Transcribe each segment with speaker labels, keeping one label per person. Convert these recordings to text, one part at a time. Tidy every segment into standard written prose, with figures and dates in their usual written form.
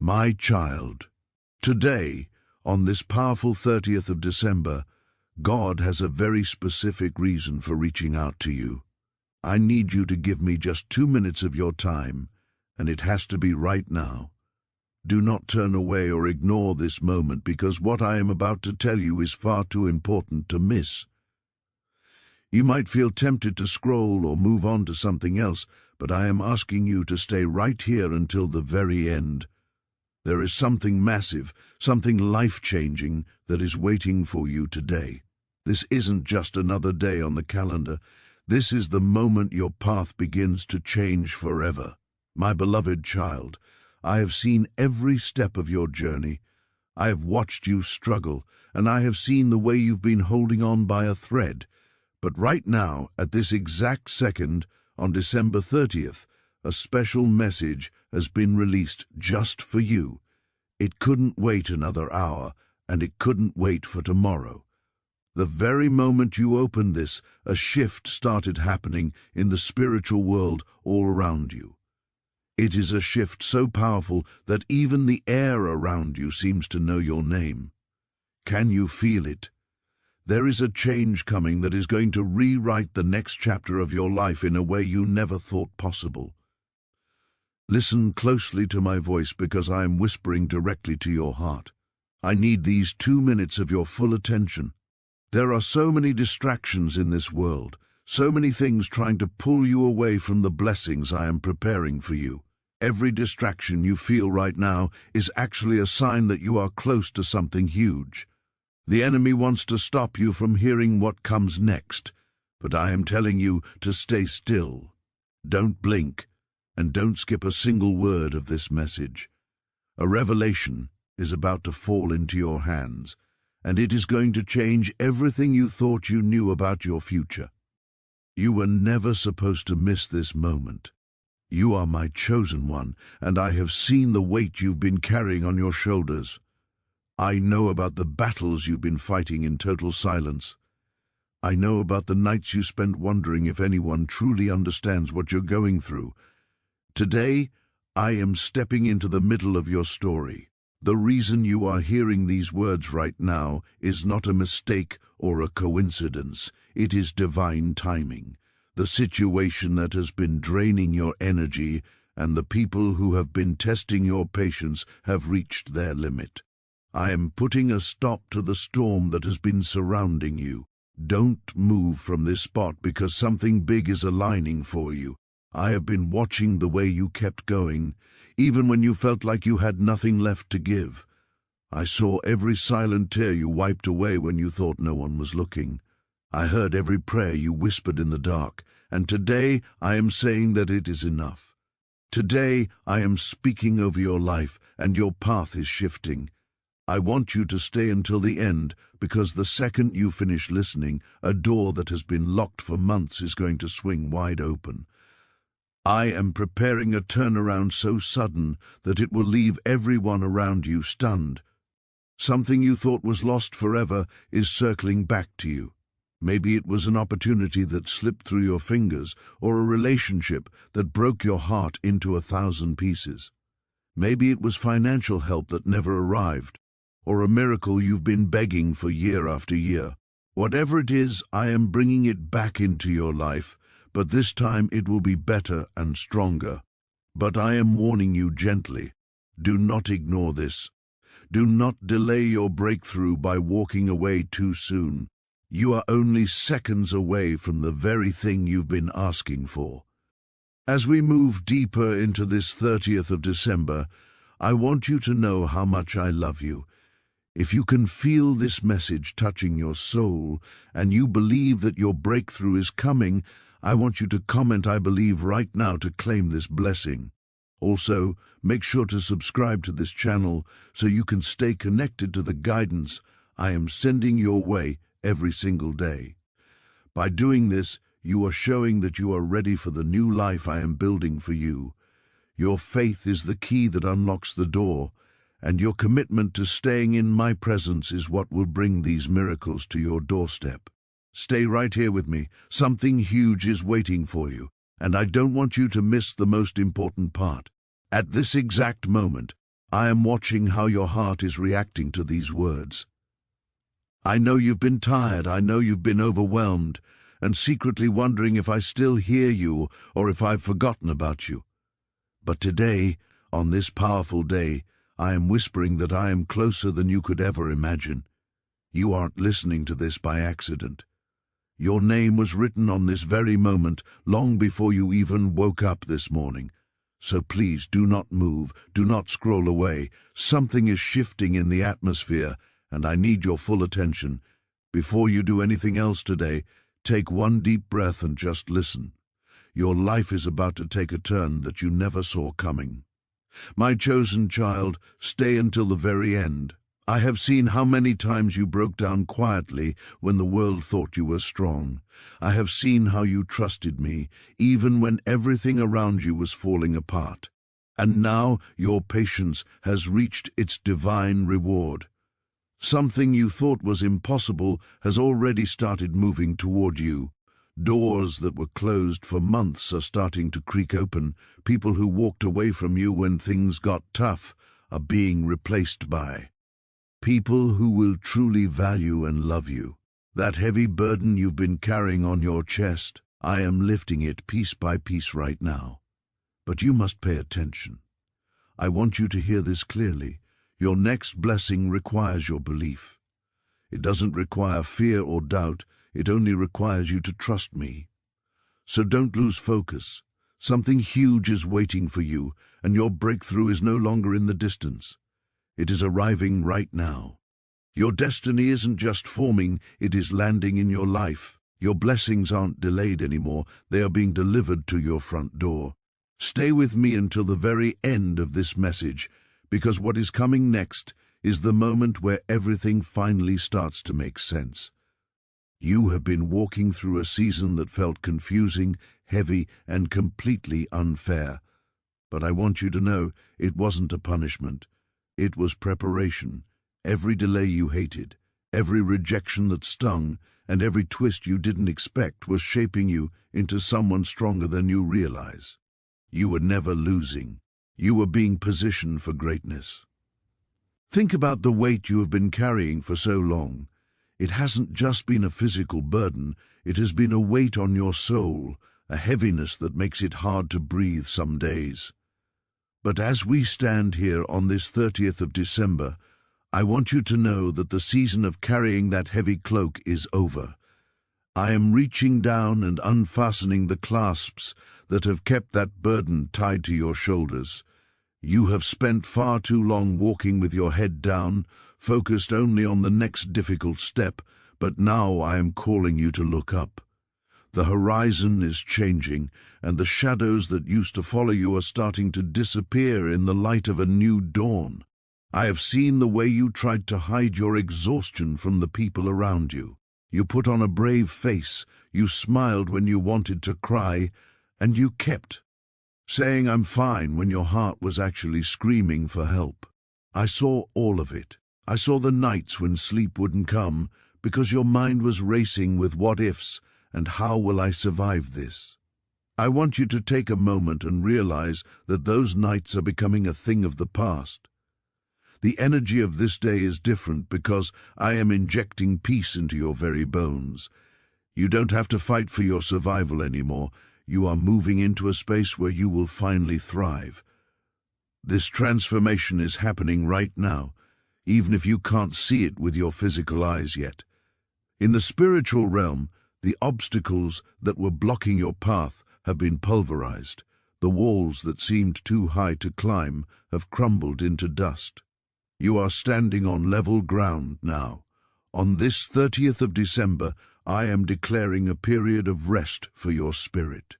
Speaker 1: My child, today, on this powerful 30th of December, God has a very specific reason for reaching out to you. I need you to give me just 2 minutes of your time, and it has to be right now. Do not turn away or ignore this moment, because what I am about to tell you is far too important to miss. You might feel tempted to scroll or move on to something else, but I am asking you to stay right here until the very end. There is something massive, something life-changing that is waiting for you today. This isn't just another day on the calendar. This is the moment your path begins to change forever. My beloved child, I have seen every step of your journey. I have watched you struggle, and I have seen the way you've been holding on by a thread. But right now, at this exact second, on December 30th, a special message has been released just for you. It couldn't wait another hour, and it couldn't wait for tomorrow. The very moment you opened this, a shift started happening in the spiritual world all around you. It is a shift so powerful that even the air around you seems to know your name. Can you feel it? There is a change coming that is going to rewrite the next chapter of your life in a way you never thought possible. Listen closely to my voice, because I am whispering directly to your heart. I need these 2 minutes of your full attention. There are so many distractions in this world, so many things trying to pull you away from the blessings I am preparing for you. Every distraction you feel right now is actually a sign that you are close to something huge. The enemy wants to stop you from hearing what comes next, but I am telling you to stay still. Don't blink, and don't skip a single word of this message. A revelation is about to fall into your hands, and it is going to change everything you thought you knew about your future. You were never supposed to miss this moment. You are my chosen one, and I have seen the weight you've been carrying on your shoulders. I know about the battles you've been fighting in total silence. I know about the nights you spent wondering if anyone truly understands what you're going through. Today, I am stepping into the middle of your story. The reason you are hearing these words right now is not a mistake or a coincidence. It is divine timing. The situation that has been draining your energy and the people who have been testing your patience have reached their limit. I am putting a stop to the storm that has been surrounding you. Don't move from this spot, because something big is aligning for you. I have been watching the way you kept going, even when you felt like you had nothing left to give. I saw every silent tear you wiped away when you thought no one was looking. I heard every prayer you whispered in the dark, and today I am saying that it is enough. Today I am speaking over your life, and your path is shifting. I want you to stay until the end, because the second you finish listening, a door that has been locked for months is going to swing wide open. I am preparing a turnaround so sudden that it will leave everyone around you stunned. Something you thought was lost forever is circling back to you. Maybe it was an opportunity that slipped through your fingers, or a relationship that broke your heart into 1,000 pieces. Maybe it was financial help that never arrived, or a miracle you've been begging for year after year. Whatever it is, I am bringing it back into your life, but this time it will be better and stronger. But I am warning you gently. Do not ignore this. Do not delay your breakthrough by walking away too soon. You are only seconds away from the very thing you've been asking for. As we move deeper into this 30th of December, I want you to know how much I love you. If you can feel this message touching your soul, and you believe that your breakthrough is coming, I want you to comment "I believe" right now to claim this blessing. Also, make sure to subscribe to this channel so you can stay connected to the guidance I am sending your way every single day. By doing this, you are showing that you are ready for the new life I am building for you. Your faith is the key that unlocks the door, and your commitment to staying in my presence is what will bring these miracles to your doorstep. Stay right here with me. Something huge is waiting for you, and I don't want you to miss the most important part. At this exact moment, I am watching how your heart is reacting to these words. I know you've been tired, I know you've been overwhelmed, and secretly wondering if I still hear you or if I've forgotten about you. But today, on this powerful day, I am whispering that I am closer than you could ever imagine. You aren't listening to this by accident. Your name was written on this very moment, long before you even woke up this morning. So please do not move, do not scroll away. Something is shifting in the atmosphere, and I need your full attention. Before you do anything else today, take one deep breath and just listen. Your life is about to take a turn that you never saw coming. My chosen child, stay until the very end. I have seen how many times you broke down quietly when the world thought you were strong. I have seen how you trusted me, even when everything around you was falling apart. And now your patience has reached its divine reward. Something you thought was impossible has already started moving toward you. Doors that were closed for months are starting to creak open. People who walked away from you when things got tough are being replaced by people who will truly value and love you. That heavy burden you've been carrying on your chest, I am lifting it piece by piece right now. But you must pay attention. I want you to hear this clearly. Your next blessing requires your belief. It doesn't require fear or doubt, it only requires you to trust me. So don't lose focus. Something huge is waiting for you, and your breakthrough is no longer in the distance. It is arriving right now. Your destiny isn't just forming, it is landing in your life. Your blessings aren't delayed anymore, they are being delivered to your front door. Stay with me until the very end of this message, because what is coming next is the moment where everything finally starts to make sense. You have been walking through a season that felt confusing, heavy, and completely unfair. But I want you to know it wasn't a punishment. It was preparation. Every delay you hated, every rejection that stung, and every twist you didn't expect was shaping you into someone stronger than you realize. You were never losing. You were being positioned for greatness. Think about the weight you have been carrying for so long. It hasn't just been a physical burden, it has been a weight on your soul, a heaviness that makes it hard to breathe some days. But as we stand here on this 30th of December, I want you to know that the season of carrying that heavy cloak is over. I am reaching down and unfastening the clasps that have kept that burden tied to your shoulders. You have spent far too long walking with your head down, focused only on the next difficult step, but now I am calling you to look up. The horizon is changing, and the shadows that used to follow you are starting to disappear in the light of a new dawn. I have seen the way you tried to hide your exhaustion from the people around you. You put on a brave face, you smiled when you wanted to cry, and you kept saying "I'm fine" when your heart was actually screaming for help. I saw all of it. I saw the nights when sleep wouldn't come because your mind was racing with what ifs and how will I survive this. I want you to take a moment and realize that those nights are becoming a thing of the past. The energy of this day is different because I am injecting peace into your very bones. You don't have to fight for your survival anymore. You are moving into a space where you will finally thrive. This transformation is happening right now, even if you can't see it with your physical eyes yet. In the spiritual realm, the obstacles that were blocking your path have been pulverized. The walls that seemed too high to climb have crumbled into dust. You are standing on level ground now. On this 30th of December, I am declaring a period of rest for your spirit.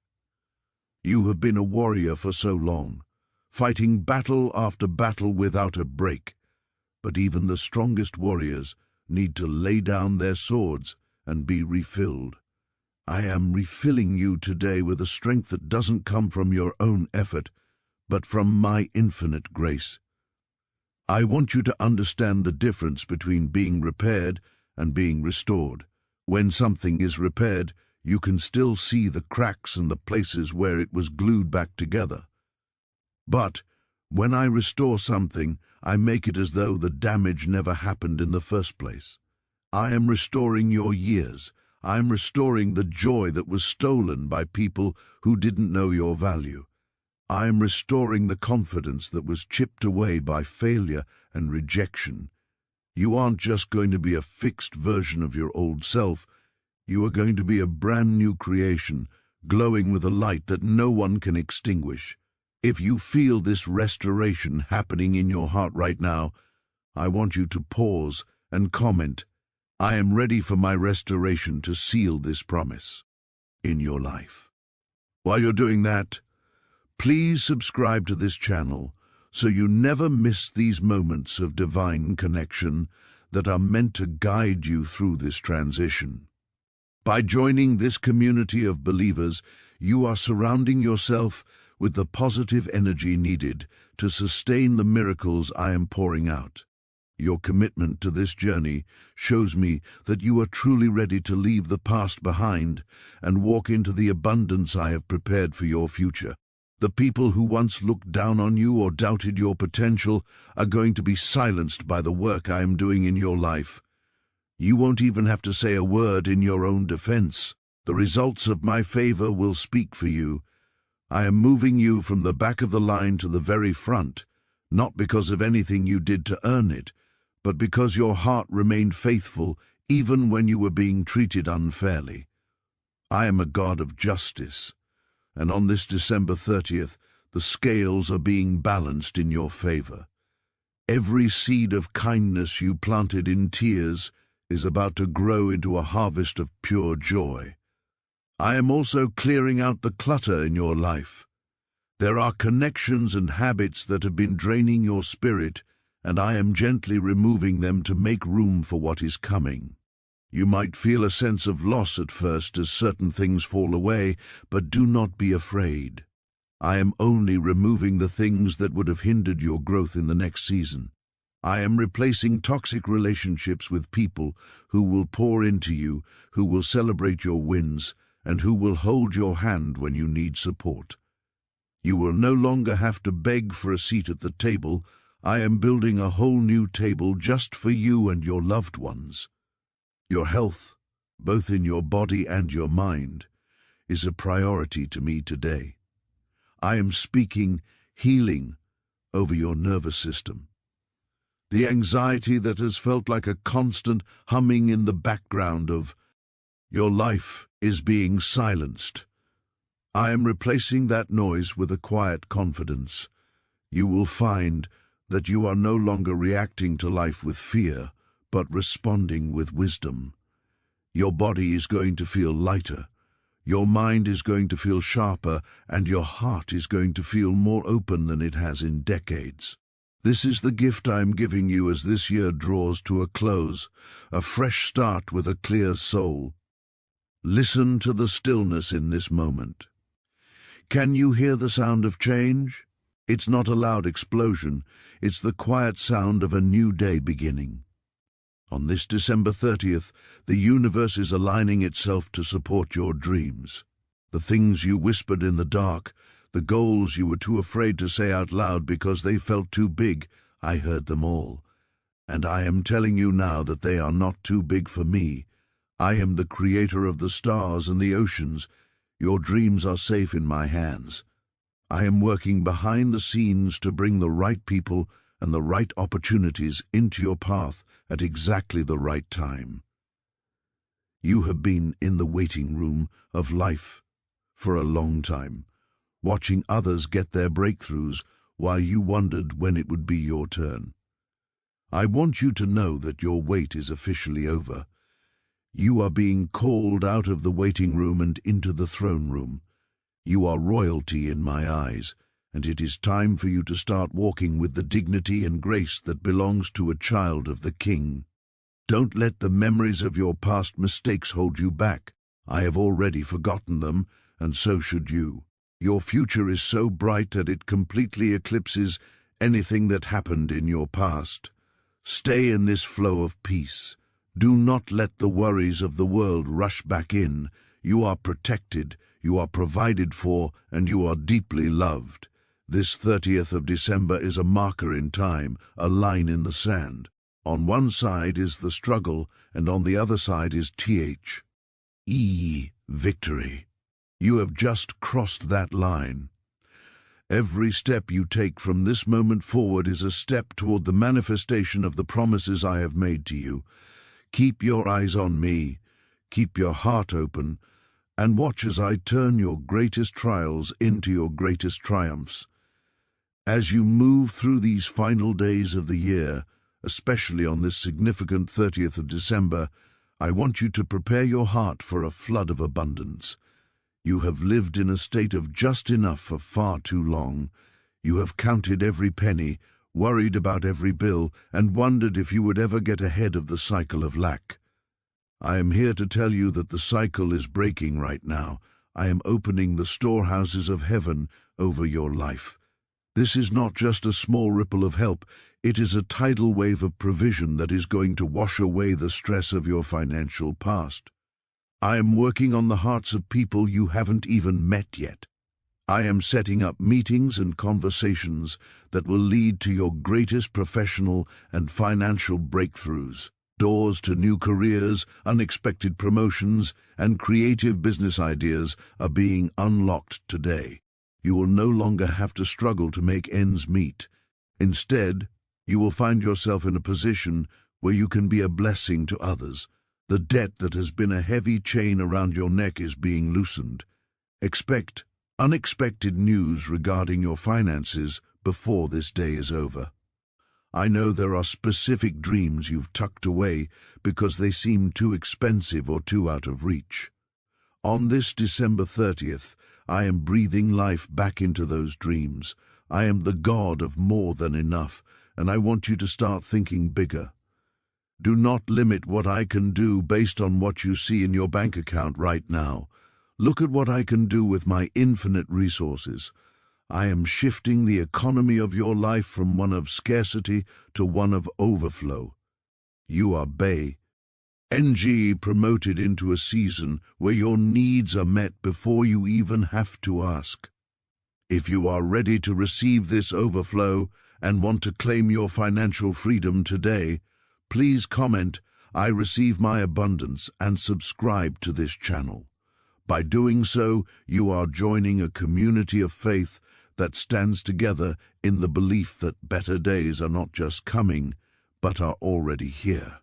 Speaker 1: You have been a warrior for so long, fighting battle after battle without a break. But even the strongest warriors need to lay down their swords and be refilled. I am refilling you today with a strength that doesn't come from your own effort, but from my infinite grace. I want you to understand the difference between being repaired and being restored. When something is repaired, you can still see the cracks and the places where it was glued back together. But When I restore something, I make it as though the damage never happened in the first place. I am restoring your years. I am restoring the joy that was stolen by people who didn't know your value. I am restoring the confidence that was chipped away by failure and rejection. You aren't just going to be a fixed version of your old self. You are going to be a brand new creation, glowing with a light that no one can extinguish. If you feel this restoration happening in your heart right now, I want you to pause and comment, "I am ready for my restoration to seal this promise in your life." While you're doing that, please subscribe to this channel so you never miss these moments of divine connection that are meant to guide you through this transition. By joining this community of believers, you are surrounding yourself with the positive energy needed to sustain the miracles I am pouring out. Your commitment to this journey shows me that you are truly ready to leave the past behind and walk into the abundance I have prepared for your future. The people who once looked down on you or doubted your potential are going to be silenced by the work I am doing in your life. You won't even have to say a word in your own defense. The results of my favor will speak for you. I am moving you from the back of the line to the very front, not because of anything you did to earn it, but because your heart remained faithful even when you were being treated unfairly. I am a God of justice, and on this December 30th, the scales are being balanced in your favor. Every seed of kindness you planted in tears is about to grow into a harvest of pure joy. I am also clearing out the clutter in your life. There are connections and habits that have been draining your spirit, and I am gently removing them to make room for what is coming. You might feel a sense of loss at first as certain things fall away, but do not be afraid. I am only removing the things that would have hindered your growth in the next season. I am replacing toxic relationships with people who will pour into you, who will celebrate your wins, and who will hold your hand when you need support. You will no longer have to beg for a seat at the table. I am building a whole new table just for you and your loved ones. Your health, both in your body and your mind, is a priority to me today. I am speaking healing over your nervous system. The anxiety that has felt like a constant humming in the background of your life is being silenced. I am replacing that noise with a quiet confidence. You will find that you are no longer reacting to life with fear, but responding with wisdom. Your body is going to feel lighter, your mind is going to feel sharper, and your heart is going to feel more open than it has in decades. This is the gift I am giving you as this year draws to a close, a fresh start with a clear soul. Listen to the stillness in this moment. Can you hear the sound of change? It's not a loud explosion, it's the quiet sound of a new day beginning. On this December 30th, the universe is aligning itself to support your dreams. The things you whispered in the dark, the goals you were too afraid to say out loud because they felt too big, I heard them all. And I am telling you now that they are not too big for me. I am the creator of the stars and the oceans. Your dreams are safe in my hands. I am working behind the scenes to bring the right people and the right opportunities into your path at exactly the right time. You have been in the waiting room of life for a long time, watching others get their breakthroughs while you wondered when it would be your turn. I want you to know that your wait is officially over. You are being called out of the waiting room and into the throne room. You are royalty in my eyes, and it is time for you to start walking with the dignity and grace that belongs to a child of the King. Don't let the memories of your past mistakes hold you back. I have already forgotten them, and so should you. Your future is so bright that it completely eclipses anything that happened in your past. Stay in this flow of peace. Do not let the worries of the world rush back in. You are protected, you are provided for, and you are deeply loved. This 30th of December is a marker in time, a line in the sand. On one side is the struggle, and on the other side is victory. You have just crossed that line. Every step you take from this moment forward is a step toward the manifestation of the promises I have made to you. Keep your eyes on me, keep your heart open, and watch as I turn your greatest trials into your greatest triumphs. As you move through these final days of the year, especially on this significant 30th of December, I want you to prepare your heart for a flood of abundance. You have lived in a state of just enough for far too long. You have counted every penny, worried about every bill, and wondered if you would ever get ahead of the cycle of lack. I am here to tell you that the cycle is breaking right now. I am opening the storehouses of heaven over your life. This is not just a small ripple of help, it is a tidal wave of provision that is going to wash away the stress of your financial past. I am working on the hearts of people you haven't even met yet. I am setting up meetings and conversations that will lead to your greatest professional and financial breakthroughs. Doors to new careers, unexpected promotions, and creative business ideas are being unlocked today. You will no longer have to struggle to make ends meet. Instead, you will find yourself in a position where you can be a blessing to others. The debt that has been a heavy chain around your neck is being loosened. Expect unexpected news regarding your finances before this day is over. I know there are specific dreams you've tucked away because they seem too expensive or too out of reach. On this December 30th, I am breathing life back into those dreams. I am the God of more than enough, and I want you to start thinking bigger. Do not limit what I can do based on what you see in your bank account right now. Look at what I can do with my infinite resources. I am shifting the economy of your life from one of scarcity to one of overflow. You are promoted into a season where your needs are met before you even have to ask. If you are ready to receive this overflow and want to claim your financial freedom today, please comment, "I receive my abundance," and subscribe to this channel. By doing so, you are joining a community of faith that stands together in the belief that better days are not just coming, but are already here.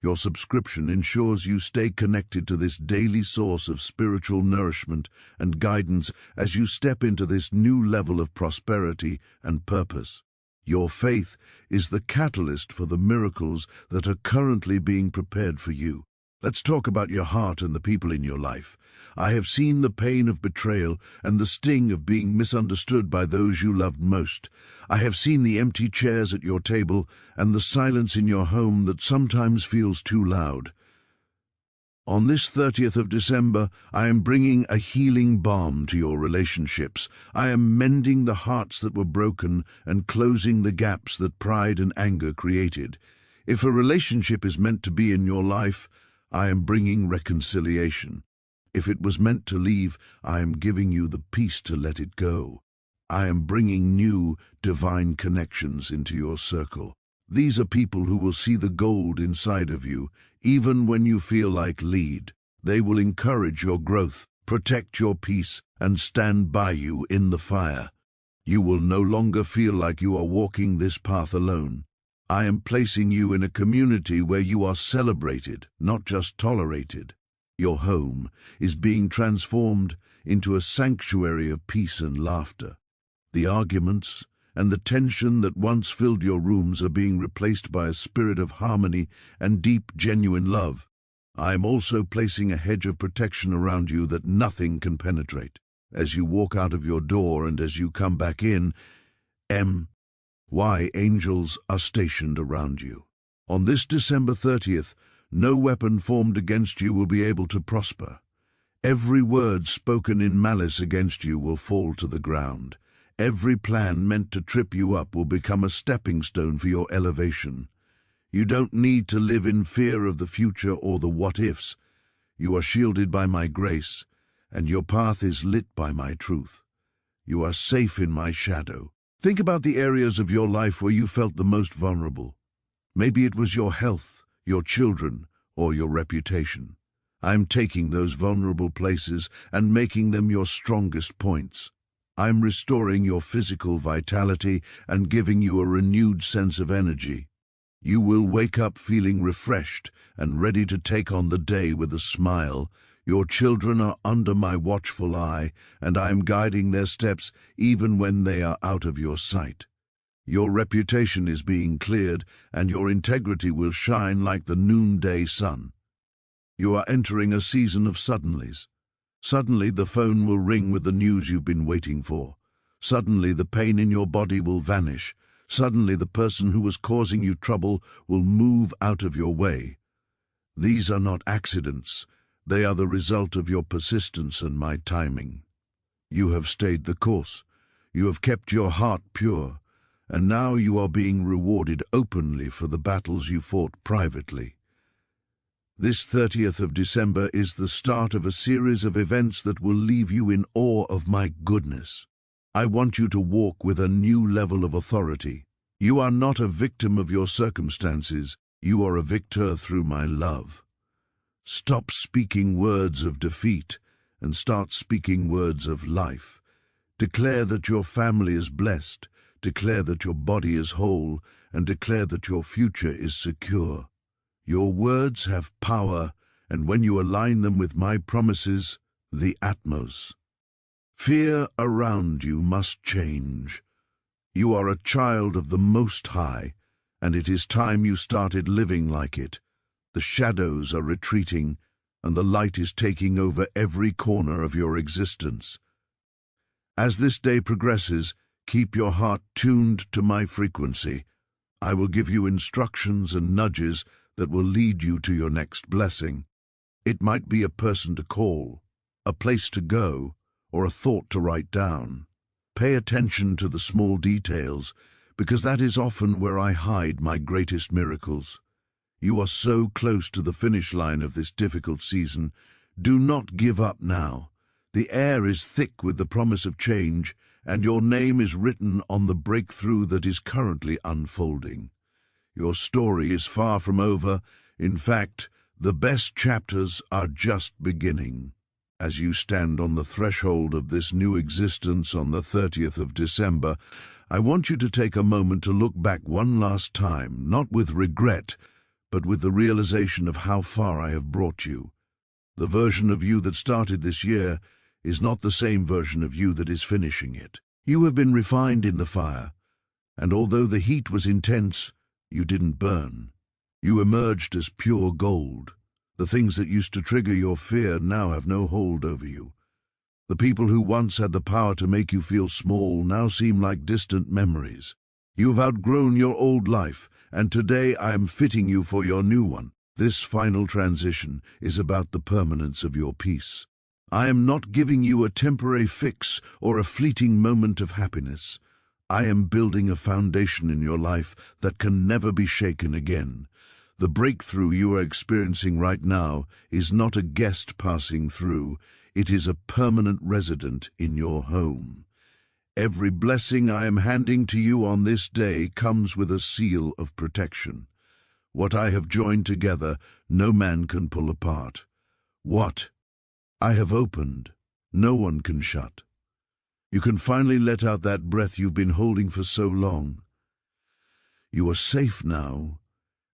Speaker 1: Your subscription ensures you stay connected to this daily source of spiritual nourishment and guidance as you step into this new level of prosperity and purpose. Your faith is the catalyst for the miracles that are currently being prepared for you. Let's talk about your heart and the people in your life. I have seen the pain of betrayal and the sting of being misunderstood by those you loved most. I have seen the empty chairs at your table and the silence in your home that sometimes feels too loud. On this 30th of December, I am bringing a healing balm to your relationships. I am mending the hearts that were broken and closing the gaps that pride and anger created. If a relationship is meant to be in your life, I am bringing reconciliation. If it was meant to leave, I am giving you the peace to let it go. I am bringing new, divine connections into your circle. These are people who will see the gold inside of you, even when you feel like lead. They will encourage your growth, protect your peace, and stand by you in the fire. You will no longer feel like you are walking this path alone. I am placing you in a community where you are celebrated, not just tolerated. Your home is being transformed into a sanctuary of peace and laughter. The arguments and the tension that once filled your rooms are being replaced by a spirit of harmony and deep, genuine love. I am also placing a hedge of protection around you that nothing can penetrate. As you walk out of your door and as you come back in, angels are stationed around you. On this December 30th, no weapon formed against you will be able to prosper. Every word spoken in malice against you will fall to the ground. Every plan meant to trip you up will become a stepping stone for your elevation. You don't need to live in fear of the future or the what-ifs. You are shielded by my grace, and your path is lit by my truth. You are safe in my shadow. Think about the areas of your life where you felt the most vulnerable. Maybe it was your health, your children, or your reputation. I'm taking those vulnerable places and making them your strongest points. I'm restoring your physical vitality and giving you a renewed sense of energy. You will wake up feeling refreshed and ready to take on the day with a smile. Your children are under my watchful eye, and I am guiding their steps even when they are out of your sight. Your reputation is being cleared, and your integrity will shine like the noonday sun. You are entering a season of suddenlies. Suddenly the phone will ring with the news you've been waiting for. Suddenly the pain in your body will vanish. Suddenly the person who was causing you trouble will move out of your way. These are not accidents. They are the result of your persistence and my timing. You have stayed the course. You have kept your heart pure. And now you are being rewarded openly for the battles you fought privately. This 30th of December is the start of a series of events that will leave you in awe of my goodness. I want you to walk with a new level of authority. You are not a victim of your circumstances. You are a victor through my love. Stop speaking words of defeat and start speaking words of life. Declare that your family is blessed. Declare that your body is whole, and declare that your future is secure. Your words have power, and when you align them with my promises, the atmos. Fear around you must change. You are a child of the Most High, and it is time you started living like it. The shadows are retreating, and the light is taking over every corner of your existence. As this day progresses, keep your heart tuned to my frequency. I will give you instructions and nudges that will lead you to your next blessing. It might be a person to call, a place to go, or a thought to write down. Pay attention to the small details, because that is often where I hide my greatest miracles. You are so close to the finish line of this difficult season. Do not give up now. The air is thick with the promise of change, and your name is written on the breakthrough that is currently unfolding. Your story is far from over. In fact, the best chapters are just beginning. As you stand on the threshold of this new existence on the 30th of December, I want you to take a moment to look back one last time, not with regret, but with the realization of how far I have brought you. The version of you that started this year is not the same version of you that is finishing it. You have been refined in the fire, and although the heat was intense, you didn't burn. You emerged as pure gold. The things that used to trigger your fear now have no hold over you. The people who once had the power to make you feel small now seem like distant memories. You have outgrown your old life, and today I am fitting you for your new one. This final transition is about the permanence of your peace. I am not giving you a temporary fix or a fleeting moment of happiness. I am building a foundation in your life that can never be shaken again. The breakthrough you are experiencing right now is not a guest passing through. It is a permanent resident in your home. Every blessing I am handing to you on this day comes with a seal of protection. What I have joined together, no man can pull apart. What I have opened, no one can shut. You can finally let out that breath you've been holding for so long. You are safe now,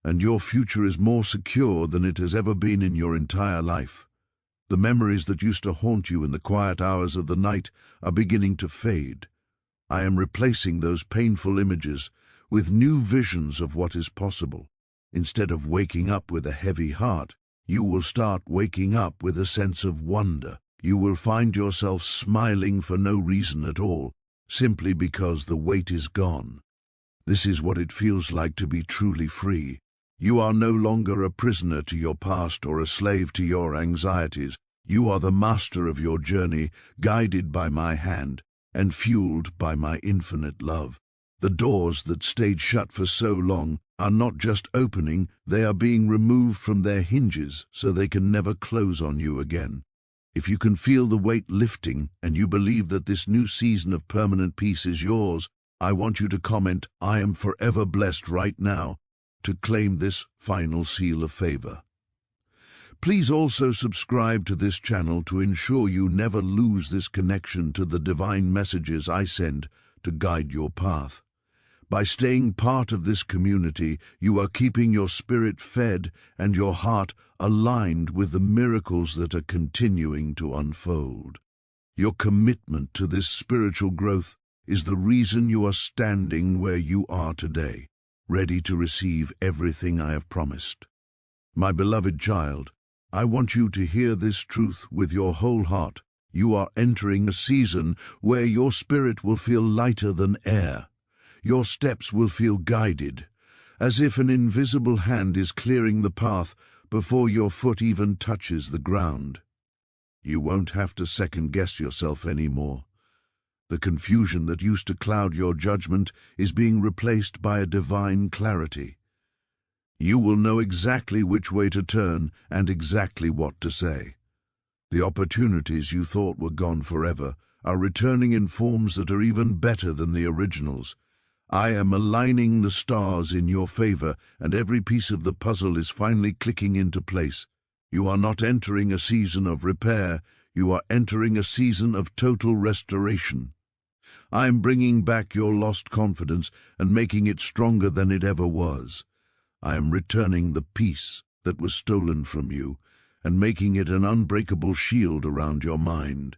Speaker 1: and your future is more secure than it has ever been in your entire life. The memories that used to haunt you in the quiet hours of the night are beginning to fade. I am replacing those painful images with new visions of what is possible. Instead of waking up with a heavy heart, you will start waking up with a sense of wonder. You will find yourself smiling for no reason at all, simply because the weight is gone. This is what it feels like to be truly free. You are no longer a prisoner to your past or a slave to your anxieties. You are the master of your journey, guided by my hand and fueled by my infinite love. The doors that stayed shut for so long are not just opening, they are being removed from their hinges so they can never close on you again. If you can feel the weight lifting and you believe that this new season of permanent peace is yours, I want you to comment, "I am forever blessed right now," to claim this final seal of favor. Please also subscribe to this channel to ensure you never lose this connection to the divine messages I send to guide your path. By staying part of this community, you are keeping your spirit fed and your heart aligned with the miracles that are continuing to unfold. Your commitment to this spiritual growth is the reason you are standing where you are today, ready to receive everything I have promised. My beloved child, I want you to hear this truth with your whole heart. You are entering a season where your spirit will feel lighter than air. Your steps will feel guided, as if an invisible hand is clearing the path before your foot even touches the ground. You won't have to second-guess yourself anymore. The confusion that used to cloud your judgment is being replaced by a divine clarity. You will know exactly which way to turn and exactly what to say. The opportunities you thought were gone forever are returning in forms that are even better than the originals. I am aligning the stars in your favor, and every piece of the puzzle is finally clicking into place. You are not entering a season of repair, you are entering a season of total restoration. I am bringing back your lost confidence and making it stronger than it ever was. I am returning the peace that was stolen from you and making it an unbreakable shield around your mind.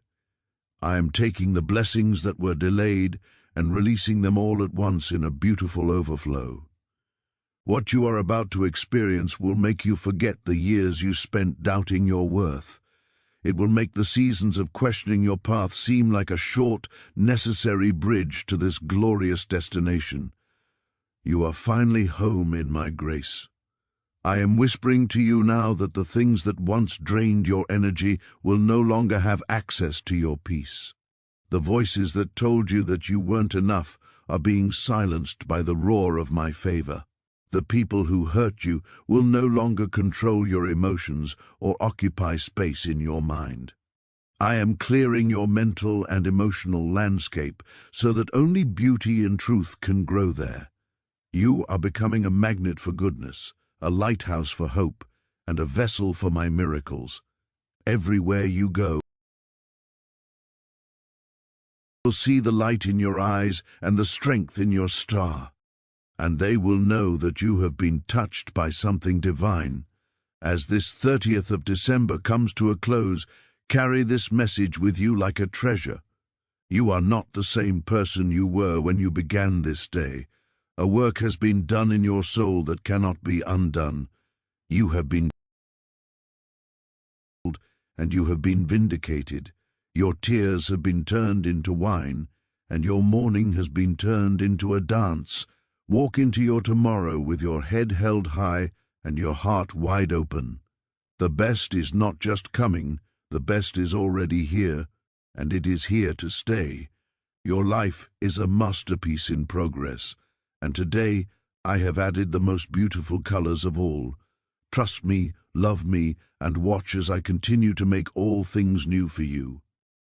Speaker 1: I am taking the blessings that were delayed and releasing them all at once in a beautiful overflow. What you are about to experience will make you forget the years you spent doubting your worth. It will make the seasons of questioning your path seem like a short, necessary bridge to this glorious destination. You are finally home in my grace. I am whispering to you now that the things that once drained your energy will no longer have access to your peace. The voices that told you that you weren't enough are being silenced by the roar of my favor. The people who hurt you will no longer control your emotions or occupy space in your mind. I am clearing your mental and emotional landscape so that only beauty and truth can grow there. You are becoming a magnet for goodness, a lighthouse for hope, and a vessel for my miracles. Everywhere you go, will see the light in your eyes and the strength in your star, and they will know that you have been touched by something divine. As this 30th of December comes to a close, carry this message with you like a treasure. You are not the same person you were when you began this day. A work has been done in your soul that cannot be undone. You have been healed, and you have been vindicated. Your tears have been turned into wine, and your mourning has been turned into a dance. Walk into your tomorrow with your head held high and your heart wide open. The best is not just coming, the best is already here, and it is here to stay. Your life is a masterpiece in progress, and today I have added the most beautiful colors of all. Trust me, love me, and watch as I continue to make all things new for you.